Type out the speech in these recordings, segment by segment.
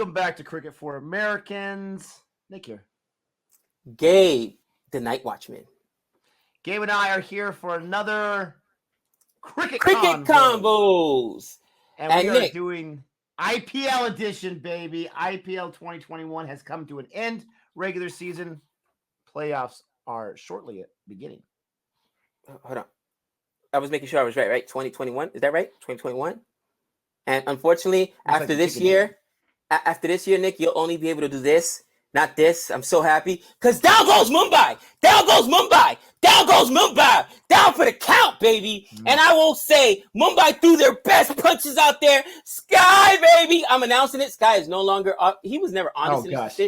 Welcome back to Cricket for Americans. Nick here. Gabe, the Night Watchman. Gabe and I are here for another Cricket Combos. And we are doing IPL edition, baby. IPL 2021 has come to an end. Regular season playoffs are shortly beginning. Hold on. I was making sure I was right? 2021? Is that right? 2021? And unfortunately, after this year, Nick, you'll only be able to do this, not this. I'm so happy. Because down goes Mumbai. Down goes Mumbai. Down goes Mumbai. Down for the count, baby. And I will say, Mumbai threw their best punches out there. Sky, baby. I'm announcing it. Sky is no longer up. He was never honest in this.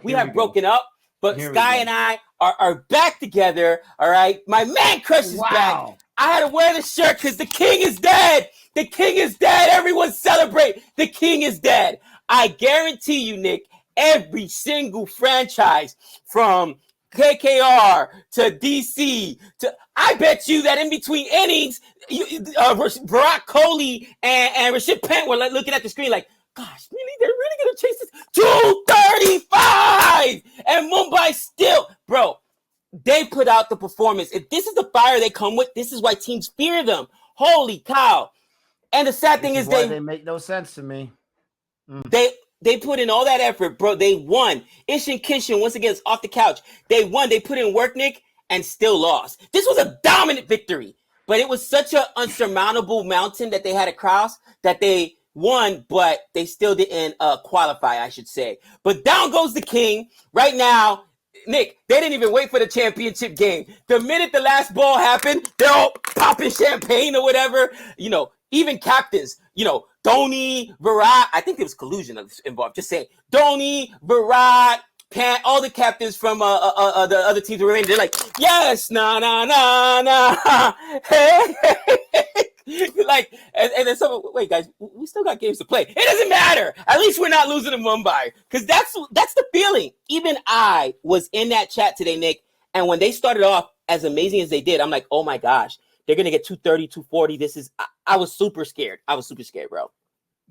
We have broken up. But Sky and I are back together, all right? My man Crush is back. I had to wear the shirt because the king is dead. The king is dead. Everyone celebrate. The king is dead. I guarantee you, Nick, every single franchise from KKR to DC to I bet you that in between innings, Virat Kohli and Rashid Pant were like looking at the screen like, gosh, really? They're really going to chase this? 235! And Mumbai still, bro, they put out the performance. If this is the fire they come with, this is why teams fear them. Holy cow. And the sad thing is they make no sense to me. They put in all that effort, bro. They won. Ishan Kishan, once again, is off the couch. They won. They put in work, Nick, and still lost. This was a dominant victory. But it was such an unsurmountable mountain that they had to cross that they won, but they still didn't qualify, I should say. But down goes the king. Right now, Nick, they didn't even wait for the championship game. The minute the last ball happened, they're all popping champagne or whatever. You know, even captains, you know, Dhoni, Virat, I think there was collusion involved. Just saying, Dhoni, Virat, Pant, all the captains from the other teams were in. They're like, yes, nah, hey. Like, and then someone, wait, guys, we still got games to play. It doesn't matter. At least we're not losing to Mumbai. Because that's the feeling. Even I was in that chat today, Nick, and when they started off as amazing as they did, I'm like, oh my gosh, they're going to get 230, 240. I was super scared. Bro.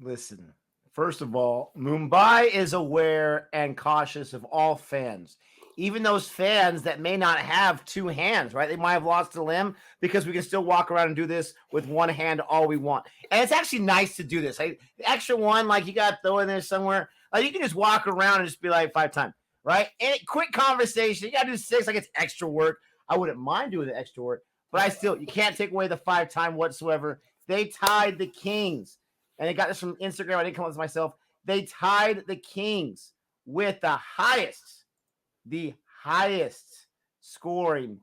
Listen, first of all, Mumbai is aware and cautious of all fans. Even those fans that may not have two hands, right? They might have lost a limb because we can still walk around and do this with one hand all we want. And it's actually nice to do this. Like, the extra one, like you got to throw in there somewhere. Like you can just walk around and just be like 5 times, right? And quick conversation. You got to do 6 like it's extra work. I wouldn't mind doing the extra work, but you can't take away the 5 time whatsoever. They tied the Kings. And they got this from Instagram. I didn't come up with this myself. They tied the Kings with the highest scoring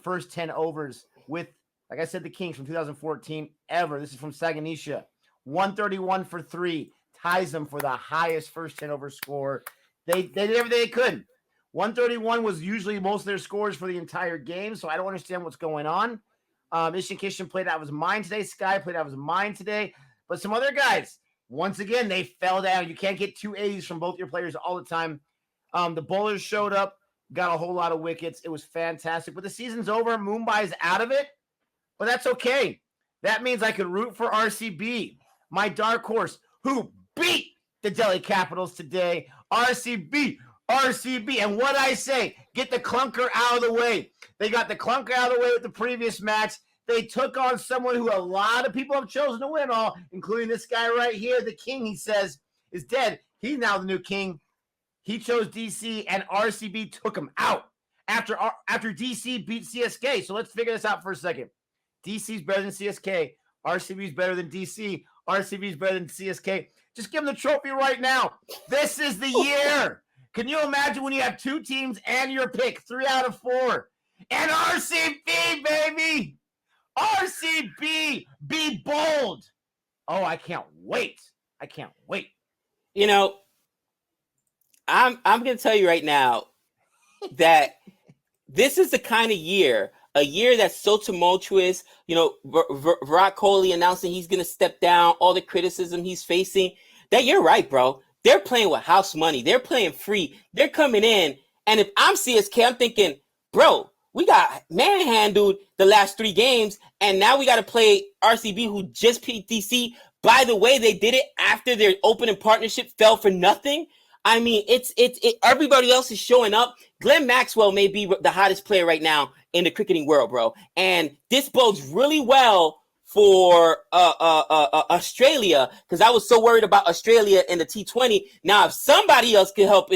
first 10 overs with, like I said, the Kings from 2014 ever. This is from Saganisha. 131 for 3 ties them for the highest first 10 over score. They did everything they could. 131 was usually most of their scores for the entire game, so I don't understand what's going on. Ishan Kishan played out of his mind today. Sky played out of his mind today. But some other guys, once again, they fell down. You can't get 280s from both your players all the time. The bowlers showed up, got a whole lot of wickets. It was fantastic. But the season's over. Mumbai's out of it. But that's okay. That means I could root for RCB, my dark horse, who beat the Delhi Capitals today. RCB. And what I say, get the clunker out of the way. They got the clunker out of the way with the previous match. They took on someone who a lot of people have chosen to win all, including this guy right here. The king, he says, is dead. He's now the new king. He chose DC, and RCB took him out after DC beat CSK. So let's figure this out for a second. DC's better than CSK. RCB's better than DC. RCB's better than CSK. Just give him the trophy right now. This is the year. Can you imagine when you have 2 teams and your pick, 3 out of 4? And RCB, baby! RCB, be bold. Oh, I can't wait. You know, I'm going to tell you right now that this is the kind of year, a year that's so tumultuous. You know, Virat Kohli announcing he's going to step down, all the criticism he's facing. That you're right, bro. They're playing with house money. They're playing free. They're coming in. And if I'm CSK, I'm thinking, bro, we got manhandled the last 3 games, and now we got to play RCB, who just beat DC by the way, they did it after their opening partnership fell for nothing. I mean, it's everybody else is showing up. Glenn Maxwell may be the hottest player right now in the cricketing world, bro. And this bodes really well for Australia, because I was so worried about Australia in the T20. Now, if somebody else can help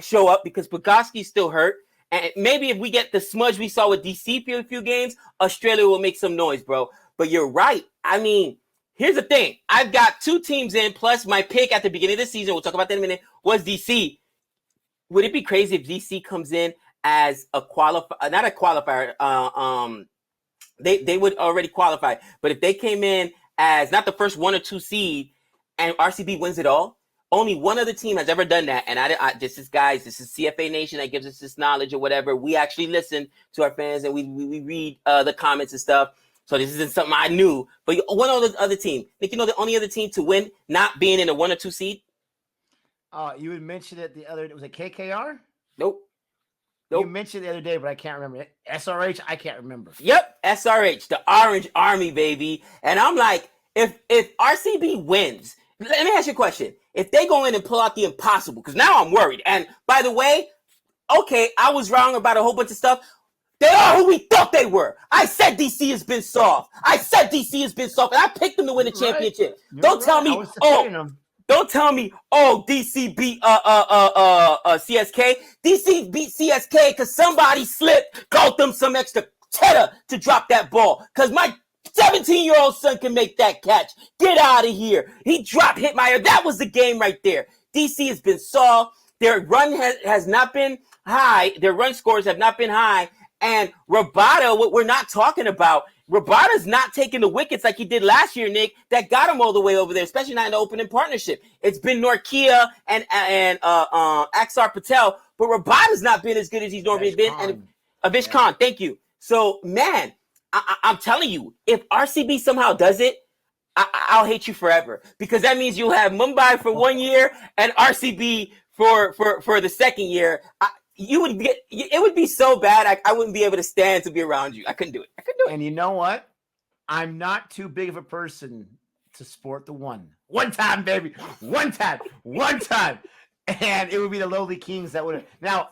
show up, because Bogosky's still hurt, and maybe if we get the smudge we saw with DC for a few games, Australia will make some noise, bro. But you're right. I mean, here's the thing. I've got 2 teams in, plus my pick at the beginning of the season, we'll talk about that in a minute, was DC. Would it be crazy if DC comes in as a qualifier, not a qualifier, they would already qualify, but if they came in as not the first 1 or 2 seed and RCB wins it all, only one other team has ever done that. And this is CFA Nation that gives us this knowledge or whatever. We actually listen to our fans and we read the comments and stuff. So this isn't something I knew. But one other team, Nick, you know the only other team to win not being in a 1 or 2 seed? You had mentioned it was it KKR? Nope. You mentioned the other day, but I can't remember. SRH, I can't remember. Yep, SRH, the Orange Army, baby. And I'm like, if RCB wins, let me ask you a question. If they go in and pull out the impossible, because now I'm worried. And by the way, okay, I was wrong about a whole bunch of stuff. They are who we thought they were. I said DC has been soft. And I picked them to win the championship. Don't tell me, DC beat CSK. DC beat CSK because somebody slipped, got them some extra cheddar to drop that ball. Because my 17-year-old son can make that catch. Get out of here. He dropped Hitmeyer. That was the game right there. DC has been soft. Their run has not been high. Their run scores have not been high. And Rabada, what we're not talking about, Rabada's not taking the wickets like he did last year, Nick, that got him all the way over there, especially not in the opening partnership. It's been Norkia and Axar Patel, but Rabada's not been as good as he's normally been. And Avish Khan, thank you. So, man, I'm telling you, if RCB somehow does it, I'll hate you forever, because that means you'll have Mumbai for 1 year and RCB for the second year. It would be so bad. I wouldn't be able to stand to be around you. I couldn't do it. And you know what? I'm not too big of a person to sport the one time, baby. One time. And it would be the lowly Kings that would. Now,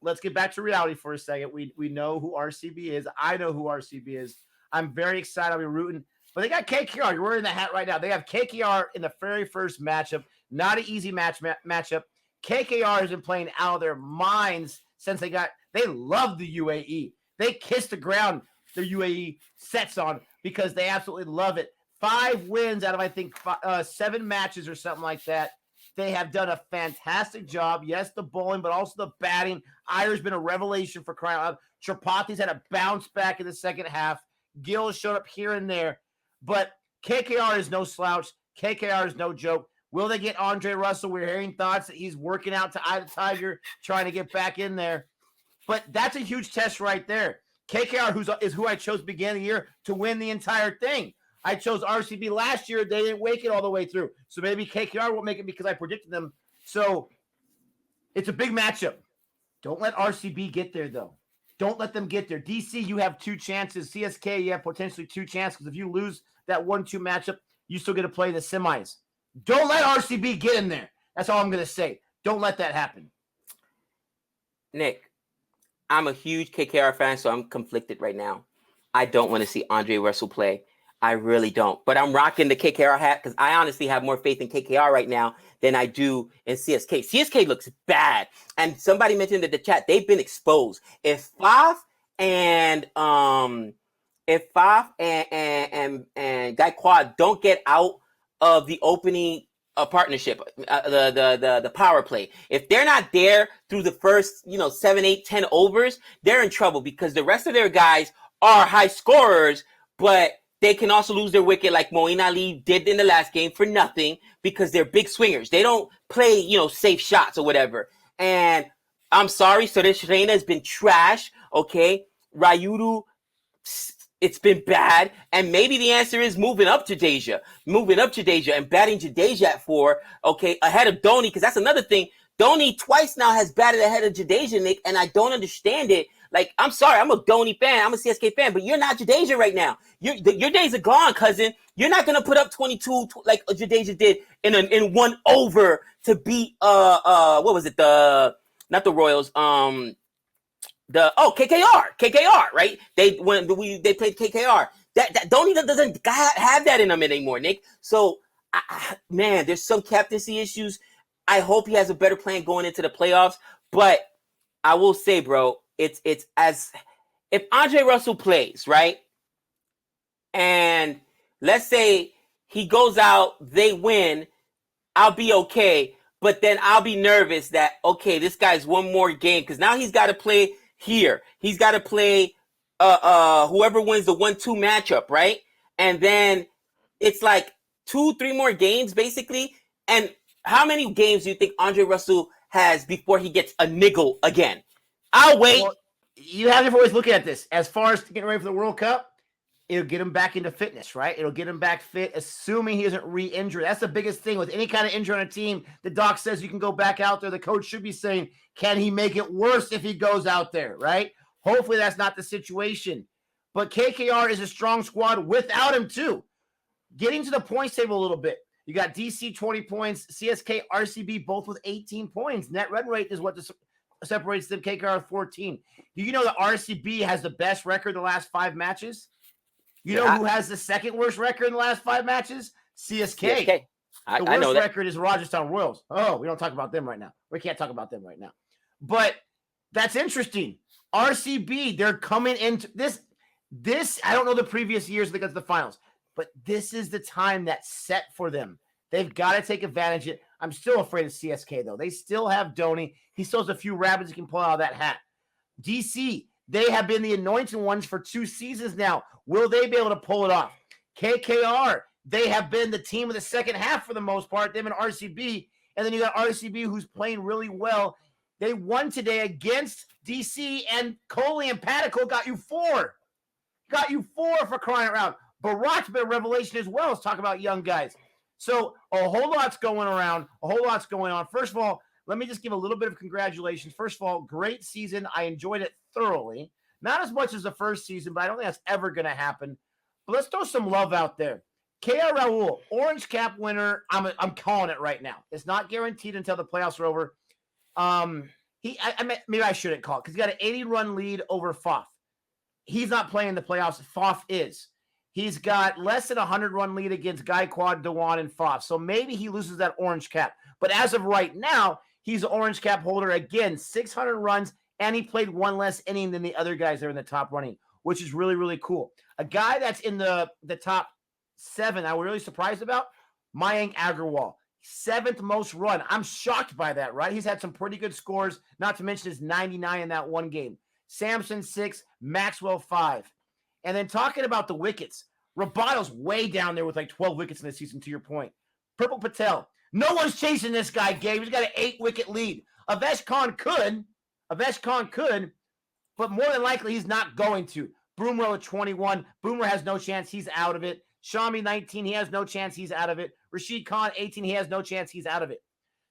let's get back to reality for a second. We know who RCB is. I know who RCB is. I'm very excited. I'll be rooting. But they got KKR. You're wearing the hat right now. They have KKR in the very first matchup. Not an easy matchup. KKR has been playing out of their minds since they love the UAE. They kiss the ground their UAE sets on because they absolutely love it. 5 wins out of, I think, 7 matches or something like that. They have done a fantastic job. Yes, the bowling, but also the batting. Iyer's been a revelation for crying out loud. Tripathi's had a bounce back in the second half. Gill showed up here and there. But KKR is no slouch. KKR is no joke. Will they get Andre Russell? We're hearing thoughts that he's working out to Eye the Tiger, trying to get back in there. But that's a huge test right there. KKR is who I chose beginning of the year to win the entire thing. I chose RCB last year. They didn't make it all the way through. So maybe KKR won't make it because I predicted them. So it's a big matchup. Don't let RCB get there, though. Don't let them get there. DC, you have 2 chances. CSK, you have potentially 2 chances. Because if you lose that 1-2 matchup, you still get to play the semis. Don't let RCB get in there. That's all I'm going to say. Don't let that happen. Nick, I'm a huge KKR fan, so I'm conflicted right now. I don't want to see Andre Russell play. I really don't. But I'm rocking the KKR hat because I honestly have more faith in KKR right now than I do in CSK. CSK looks bad. And somebody mentioned in the chat, they've been exposed. If Faf and Gaikwad don't get out of the opening partnership, the power play, if they're not there through the first 7, 8, 10 overs, they're in trouble because the rest of their guys are high scorers, but they can also lose their wicket like Moeen Ali did in the last game for nothing because they're big swingers. They don't play safe shots or whatever. And I'm sorry, Suresh Raina has been trash. Okay, Rayudu, it's been bad, and maybe the answer is moving up Jadeja and batting Jadeja at 4, okay, ahead of Dhoni, because that's another thing. Dhoni twice now has batted ahead of Jadeja, Nick, and I don't understand it. Like, I'm sorry, I'm a Dhoni fan, I'm a CSK fan, but you're not Jadeja right now. Your days are gone, cousin. You're not gonna put up 22 like Jadeja did in 1 over to beat what was it, not the Royals, KKR, right? They played KKR. That Dhoni doesn't have that in him anymore, Nick. So man, there's some captaincy issues. I hope he has a better plan going into the playoffs. But I will say, bro, it's as if Andre Russell plays, right? And let's say he goes out, they win, I'll be okay. But then I'll be nervous that, okay, this guy's one more game because now he's got to play here. He's got to play whoever wins the 1-2 matchup, right? And then it's like 2-3 more games, basically. And how many games do you think Andre Russell has before he gets a niggle again? I'll wait. Well, you have different ways looking at this. As far as getting ready for the World Cup, it'll get him back into fitness, right? It'll get him back fit, assuming he isn't re-injured. That's the biggest thing with any kind of injury on a team. The doc says you can go back out there. The coach should be saying, can he make it worse if he goes out there, right? Hopefully that's not the situation. But KKR is a strong squad without him too. Getting to the points table a little bit. You got DC 20 points, CSK, RCB both with 18 points. Net run rate is what separates them. KKR 14. Do you know that RCB has the best record the last 5 matches? You know who has the second worst record in the last 5 matches? CSK. The worst record is Rajasthan Royals. Oh, we don't talk about them right now. We can't talk about them right now. But that's interesting. RCB, they're coming into this. I don't know the previous years because of the finals, but this is the time that's set for them. They've got to take advantage of it. I'm still afraid of CSK, though. They still have Dhoni. He still has a few rabbits he can pull out of that hat. DC, they have been the anointed ones for 2 seasons now. Will they be able to pull it off? KKR, they have been the team of the second half for the most part. Them and RCB. And then you got RCB who's playing really well. They won today against DC, and Kohli and Padico got you 4. Got you 4 for crying out loud. Barat's been a revelation as well. Let's talk about young guys. So a whole lot's going around. A whole lot's going on. First of all, let me just give a little bit of congratulations. First of all, great season. I enjoyed it thoroughly. Not as much as the first season, but I don't think that's ever going to happen. But let's throw some love out there. KR Raul, Orange Cap winner. I'm calling it right now. It's not guaranteed until the playoffs are over. Maybe I shouldn't call it because he got an 80-run lead over Faf. He's not playing the playoffs. Faf is. He's got less than a 100-run lead against Gaikwad, Dewan, and Faf. So maybe he loses that Orange Cap. But as of right now, he's an Orange Cap holder again, 600 runs, and he played 1 less inning than the other guys that are in the top running, which is really, really cool. A guy that's in the top 7 I was really surprised about, Mayank Agarwal. 7th most run. I'm shocked by that, right? He's had some pretty good scores, not to mention his 99 in that one game. Samson 6, Maxwell 5. And then talking about the wickets, Rabato's way down there with like 12 wickets in this season, to your point. Purple Patel. No one's chasing this guy, Gabe. He's got an 8-wicket lead. Avesh Khan could, but more than likely he's not going to. Boomer at 21. Boomer has no chance. He's out of it. Shami 19. He has no chance. He's out of it. Rashid Khan 18. He has no chance. He's out of it.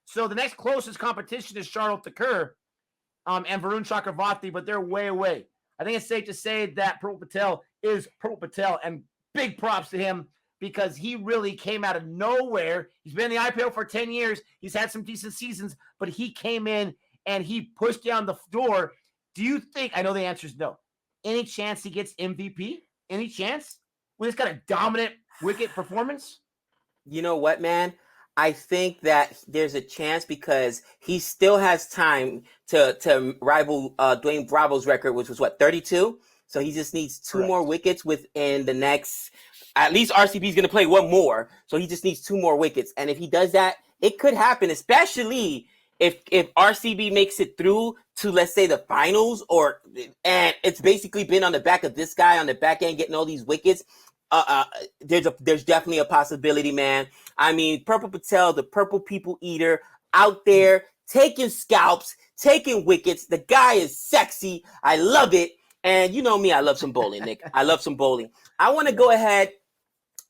So the next closest competition is Charlotte Thakur and Varun Chakravarti, but they're way away. I think it's safe to say that Purple Patel is Purple Patel, and big props to him because he really came out of nowhere. He's been in the IPL for 10 years. He's had some decent seasons, but he came in and he pushed down the door. Do you think, I know the answer is no, any chance he gets MVP? Any chance? When he's got a dominant wicket performance? You know what, man? I think that there's a chance because he still has time to rival Dwayne Bravo's record, which was 32? So he just needs 2 more wickets within the next, at least RCB is going to play 1 more. So he just needs 2 more wickets. And if he does that, it could happen, especially if RCB makes it through to, let's say, the finals, and it's basically been on the back of this guy on the back end getting all these wickets. There's definitely a possibility, man. I mean, Purple Patel, the purple people eater, out there taking scalps, taking wickets. The guy is sexy. I love it. And you know me, I love some bowling, Nick. I love some bowling. I want to go ahead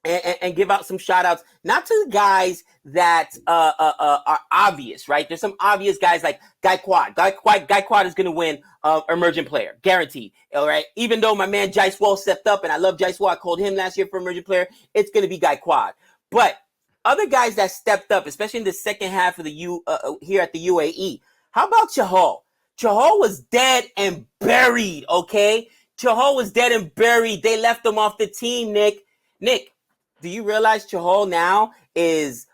and give out some shout outs, not to the guys that are obvious, right? There's some obvious guys like Gaikwad. Gaikwad is going to win emerging player, guaranteed. All right. Even though my man Jaiswal stepped up, and I love Jaiswal, I called him last year for emerging player, it's going to be Gaikwad. But other guys that stepped up, especially in the second half of the here at the UAE, how about Chahal? Chahal was dead and buried, okay? Chahal was dead and buried. They left him off the team, Nick. Nick, do you realize Chahal now is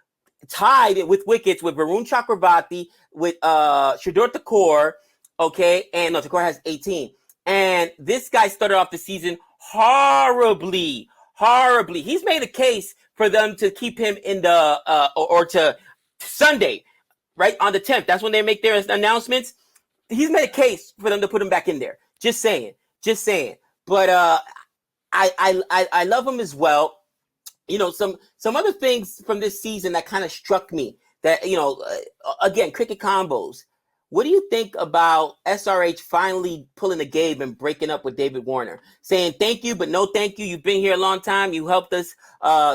tied with wickets with Varun Chakravarti, with Shardul Thakur, okay? And no, Thakur has 18. And this guy started off the season horribly. He's made a case for them to keep him in the or to Sunday, right, on the 10th. That's when they make their announcements. He's made a case for them to put him back in there. Just saying. But I love him as well. You know, some other things from this season that kind of struck me that, you know, again, cricket combos. What do you think about SRH finally pulling the Gabe and breaking up with David Warner, saying thank you, but no thank you. You've been here a long time. You helped us.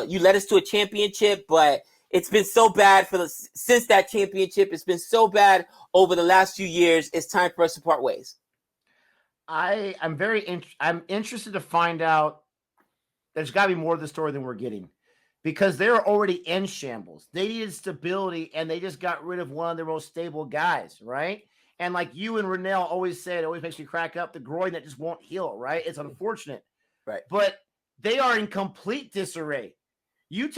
You led us to a championship, but it's been so bad since that championship. It's been so bad over the last few years. It's time for us to part ways. I'm interested to find out. There's got to be more of the story than we're getting, because they're already in shambles. They needed stability, and they just got rid of one of their most stable guys, right? And like you and Renell always said, it always makes me crack up, the groin that just won't heal, right? It's unfortunate. Right. But they are in complete disarray. I'm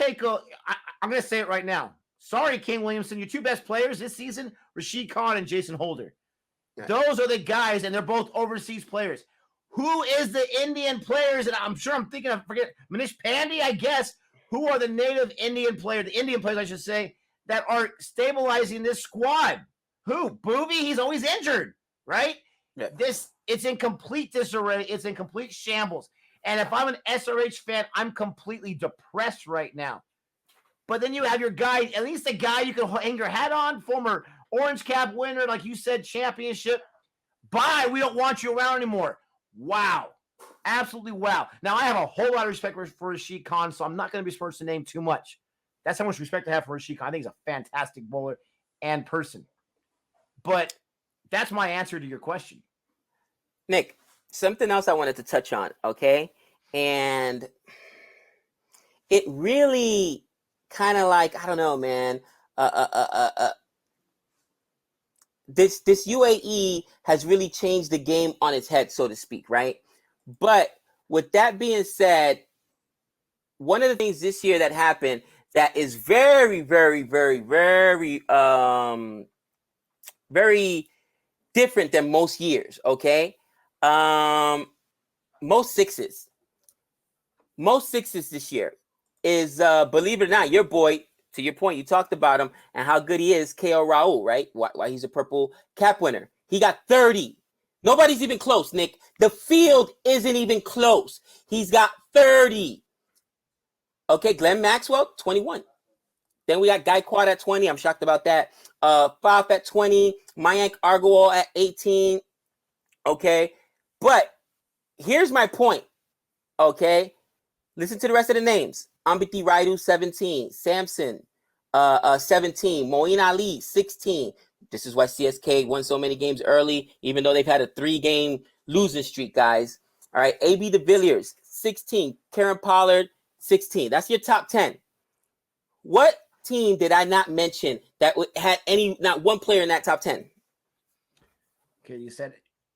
going to say it right now. Sorry, King Williamson, your two best players this season, Rashid Khan and Jason Holder. Right. Those are the guys, and they're both overseas players. Who is the Indian players? And I'm sure I'm thinking of, Manish Pandey, I guess. Who are the native Indian players, the Indian players, I should say, that are stabilizing this squad? Who? Boovy? He's always injured, right? Yeah. It's in complete disarray. It's in complete shambles. And if I'm an SRH fan, I'm completely depressed right now. But then you have your guy, at least a guy you can hang your hat on, former Orange Cap winner, like you said, championship. Bye. We don't want you around anymore. Wow. Absolutely wow. Now, I have a whole lot of respect for Rashid Khan, so I'm not going to be supposed to name too much. That's how much respect I have for Rashid Khan. I think he's a fantastic bowler and person. But that's my answer to your question. Nick, something else I wanted to touch on, okay? And it really kind of like, I don't know, man. This UAE has really changed the game on its head, so to speak, right? But with that being said, one of the things this year that happened that is very, very, very, very, very different than most years, okay? Most sixes this year is, believe it or not, your boy, to your point, you talked about him and how good he is, KL Rahul, right? Why he's a purple cap winner. He got 30. Nobody's even close, Nick. The field isn't even close. He's got 30. Okay, Glenn Maxwell, 21. Then we got Gaikwad at 20. I'm shocked about that. Faf at 20. Mayank Agarwal at 18. Okay, but here's my point. Okay, listen to the rest of the names. Ambiti Raidu, 17. Samson, 17. Moeen Ali, 16. This is why CSK won so many games early, even though they've had a 3-game losing streak, guys. All right, AB de Villiers, 16. Karen Pollard, 16. That's your top 10. What team did I not mention that had not one player in that top 10? Okay, you said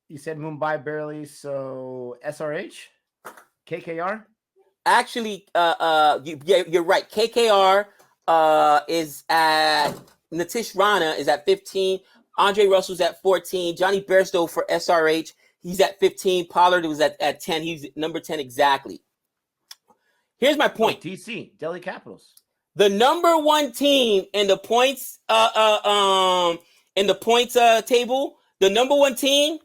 Mumbai barely, so SRH? KKR? Actually, you're right. KKR is at Nitish Rana is at 15. Andre Russell's at 14. Johnny Bairstow for SRH, he's at 15. Pollard was at 10. He's number 10 exactly. Here's my point. DC, Delhi Capitals. The number one team in the points table, the number one team,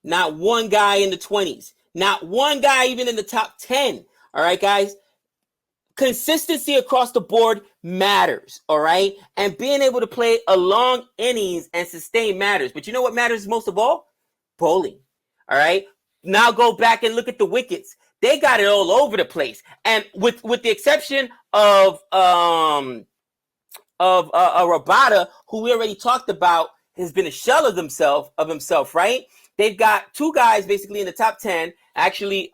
not one guy in the 20s. Not one guy even in the top 10. All right, guys? Consistency across the board matters, all right? And being able to play a long innings and sustain matters. But you know what matters most of all? Bowling, all right? Now go back and look at the wickets. they got it all over the place. And with the exception of Rabada, who we already talked about, has been a shell of himself, right? They've got two guys basically in the top 10. Actually,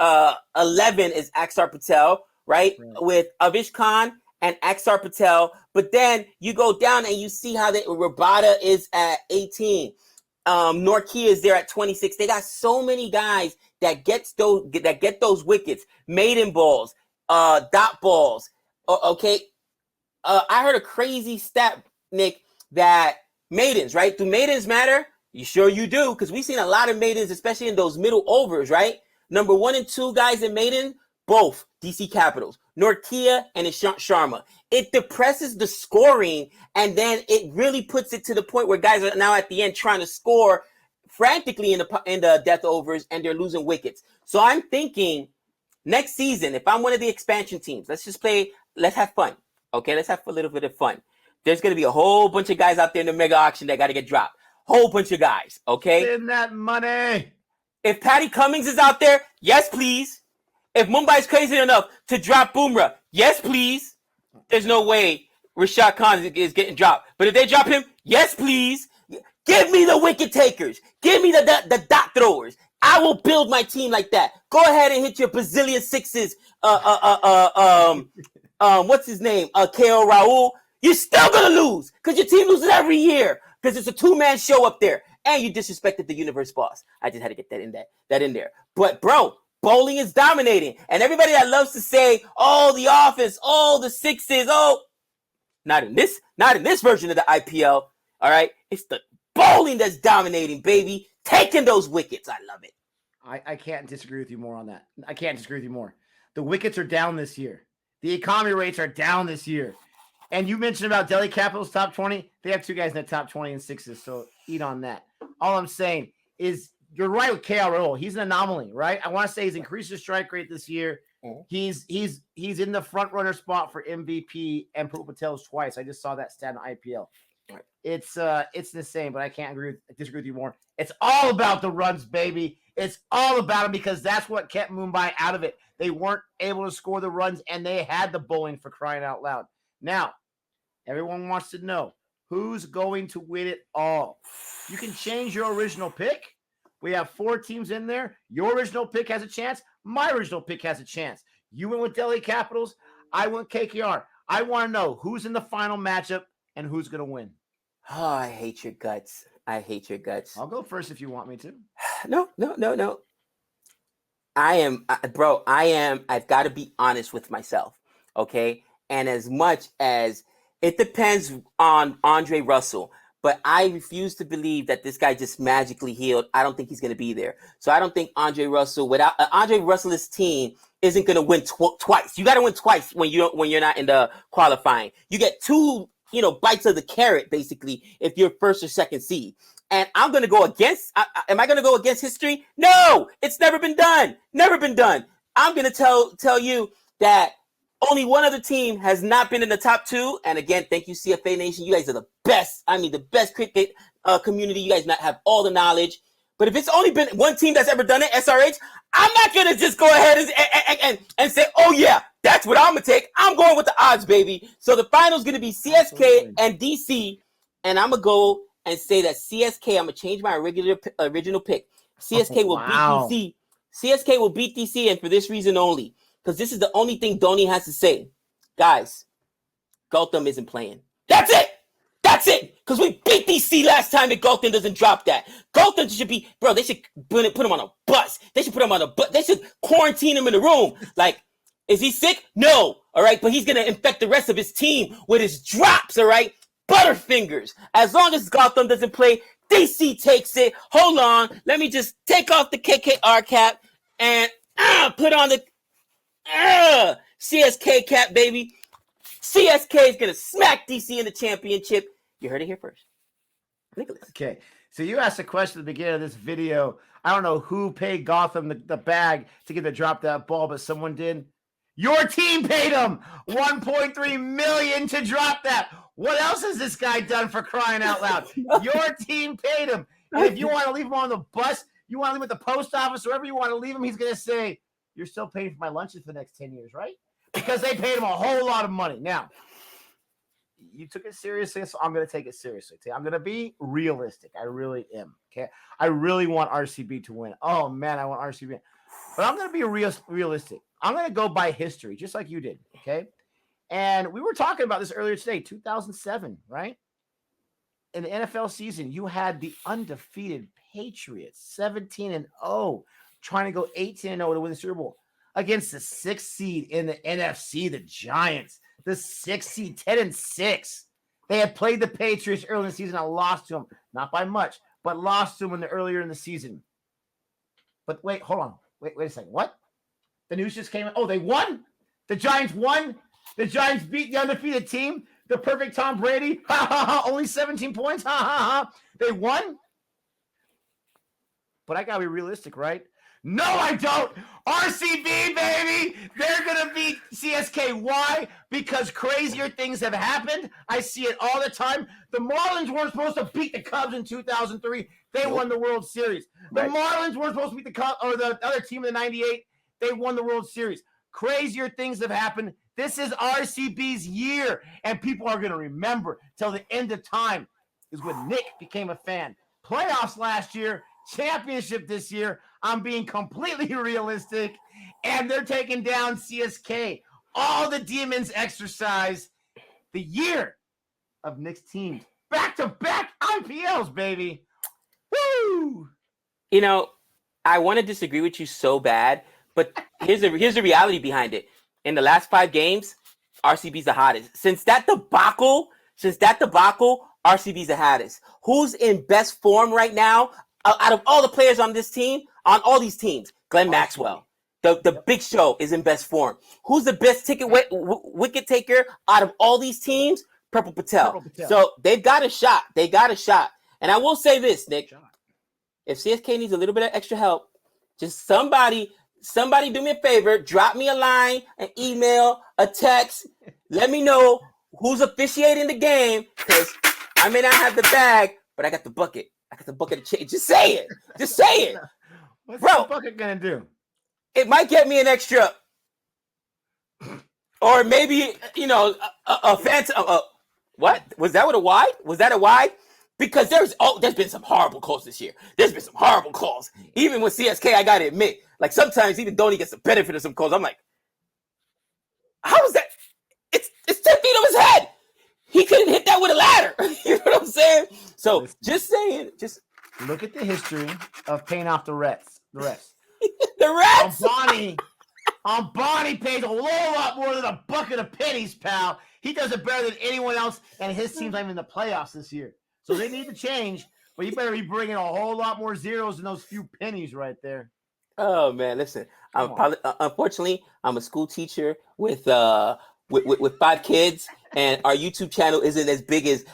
11 is Axar Patel, right? With Avish Khan and Axar Patel. But then you go down and you see how Rabada is at 18. Norkia is there at 26. They got so many guys that get those wickets, maiden balls, dot balls. Okay. I heard a crazy stat, Nick, that maidens, right? Do maidens matter? You sure you do, because we've seen a lot of maidens, especially in those middle overs, right? Number 1 and 2 guys in maiden, both DC Capitals, Norkia and Ishant Sharma. It depresses the scoring, and then it really puts it to the point where guys are now at the end trying to score frantically in the death overs, and they're losing wickets. So I'm thinking next season, if I'm one of the expansion teams, let's have fun. Okay, let's have a little bit of fun. There's going to be a whole bunch of guys out there in the mega auction that got to get dropped. Whole bunch of guys, okay? Spend that money. If Patty Cummings is out there, yes, please. If Mumbai's crazy enough to drop Bumrah, yes, please. There's no way Rashad Khan is getting dropped. But if they drop him, yes, please. Give me the wicket takers. Give me the dot throwers. I will build my team like that. Go ahead and hit your bazillion sixes. What's his name? KO Raul. You're still going to lose because your team loses every year because it's a two-man show up there. And you disrespected the universe boss. I just had to get that in there. But, bro, bowling is dominating. And everybody that loves to say, oh, the offense, oh, the sixes, oh. Not in this version of the IPL, all right? It's the bowling that's dominating, baby. Taking those wickets. I love it. I can't disagree with you more on that. I can't disagree with you more. The wickets are down this year. The economy rates are down this year. And you mentioned about Delhi Capitals top 20. They have 2 guys in the top 20 and sixes, so eat on that. All I'm saying is you're right with KRO. He's an anomaly, right? I want to say he's increased his strike rate this year. He's in the front runner spot for MVP and Prabhu Patel's twice. I just saw that stat in IPL. It's insane, but I can't disagree with you more. It's all about the runs, baby. It's all about them because that's what kept Mumbai out of it. They weren't able to score the runs, and they had the bowling, for crying out loud. Now, everyone wants to know who's going to win it all. You can change your original pick. We have 4 teams in there. Your original pick has a chance. My original pick has a chance. You went with Delhi Capitals. I went KKR. I want to know who's in the final matchup and who's going to win. Oh, I hate your guts. I'll go first if you want me to. No. I've got to be honest with myself, okay? And as much as it depends on Andre Russell, but I refuse to believe that this guy just magically healed. I don't think he's going to be there. So I don't think Andre Russell, without Andre Russell's team, isn't going to win twice. You got to win twice when you're not in the qualifying. You get 2 bites of the carrot, basically, if you're first or second seed. And I'm going to go against, am I going to go against history? No, it's never been done. Never been done. I'm going to tell you that only one other team has not been in the top 2. And again, thank you, CFA Nation. You guys are the best. I mean, the best cricket community. You guys have all the knowledge. But if it's only been one team that's ever done it, SRH, I'm not going to just go ahead and say, oh, yeah, that's what I'm going to take. I'm going with the odds, baby. So the final's going to be CSK and DC. And I'm going to go and say that CSK, I'm going to change my original pick. CSK will beat DC. CSK will beat DC, and for this reason only. Because this is the only thing Dhoni has to say. Guys, Gautam isn't playing. That's it. Because we beat DC last time, and Gautam doesn't drop that. Gautam should be, bro, they should put him on a bus. They should put him on a bus. They should quarantine him in the room. Like, is he sick? No. All right. But he's going to infect the rest of his team with his drops. All right. Butterfingers. As long as Gautam doesn't play, DC takes it. Hold on. Let me just take off the KKR cap and put on the CSK cap, baby. CSK is going to smack DC in the championship. You heard it here first. Nicholas. Okay. So you asked a question at the beginning of this video. I don't know who paid Gotham the bag to get to drop that ball, but someone did. Your team paid him $1.3 million to drop that. What else has this guy done, for crying out loud? Your team paid him. And if you want to leave him on the bus, you want to leave him at the post office, wherever you want to leave him, he's going to say, you're still paying for my lunches for the next 10 years, right? Because they paid him a whole lot of money. Now, you took it seriously, so I'm going to take it seriously. I'm going to be realistic. I really am. Okay, I really want RCB to win. Oh man, I want RCB, but I'm going to be realistic. I'm going to go by history, just like you did. Okay, and we were talking about this earlier today. 2007, right? In the NFL season, you had the undefeated Patriots, 17-0, trying to go 18-0 to win the Super Bowl against the 6th seed in the NFC, the Giants. The 6th seed, 10-6. They had played the Patriots early in the season and lost to them. Not by much, but lost to them earlier in the season. But wait, hold on. Wait a second. What? The news just came in. Oh, they won? The Giants won? The Giants beat the undefeated team? The perfect Tom Brady? Ha, ha, ha. Only 17 points? Ha, ha, ha. They won? But I got to be realistic, right? No, I don't. RCB, baby. They're going to beat CSK. Why? Because crazier things have happened. I see it all the time. The Marlins weren't supposed to beat the Cubs in 2003. They won the World Series. The Marlins weren't supposed to beat the Cubs or the other team in the 98. They won the World Series. Crazier things have happened. This is RCB's year, and people are going to remember till the end of time is when Nick became a fan. Playoffs last year, championship this year. I'm being completely realistic, and they're taking down CSK. All the demons exercise. The year of Nick's teams. Back-to-back IPLs, baby. Woo! You know, I want to disagree with you so bad, but here's the reality behind it. In the last 5 games, RCB's the hottest. Since that debacle, RCB's the hottest. Who's in best form right now? Out of all the players on this team, on all these teams, Glenn Maxwell, the Big Show is in best form. Who's the best wicket taker out of all these teams? Purple Patel. So they've got a shot. And I will say this, Nick. If CSK needs a little bit of extra help, just somebody do me a favor. Drop me a line, an email, a text. Let me know who's officiating the game, because I may not have the bag, but I got the bucket. I got the bucket of change. Just say it. What's Bro, the bucket going to do? It might get me an extra, or maybe, a phantom. What? Was that a wide? Because there's been some horrible calls this year. There's been some horrible calls. Even with CSK, I got to admit, like sometimes even Dhoni gets the benefit of some calls. I'm like, how is that? It's 10 feet of his head. He couldn't hit that with a ladder. You know what I'm saying? So listen, just saying, just look at the history of paying off the refs. The refs. Bonnie pays a whole lot more than a bucket of pennies, pal. He does it better than anyone else, and his team's not even in the playoffs this year. So they need to change, but you better be bringing a whole lot more zeros than those few pennies right there. Oh man, listen. Unfortunately, I'm a school teacher with 5 kids, and our YouTube channel isn't as big as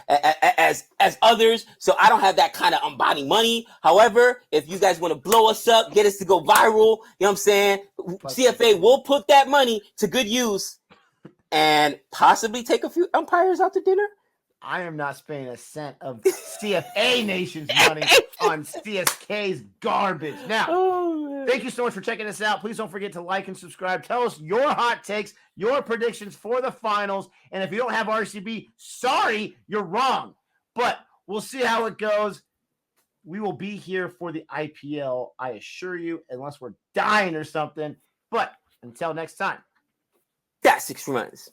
others, so I don't have that kind of unbody money. However, if you guys want to blow us up, get us to go viral, you know what I'm saying? CFA will put that money to good use and possibly take a few umpires out to dinner. I am not spending a cent of CFA Nation's money on CSK's garbage. Now, thank you so much for checking us out. Please don't forget to like and subscribe. Tell us your hot takes, your predictions for the finals. And if you don't have RCB, sorry, you're wrong. But we'll see how it goes. We will be here for the IPL, I assure you, unless we're dying or something. But until next time. That's 6 runs.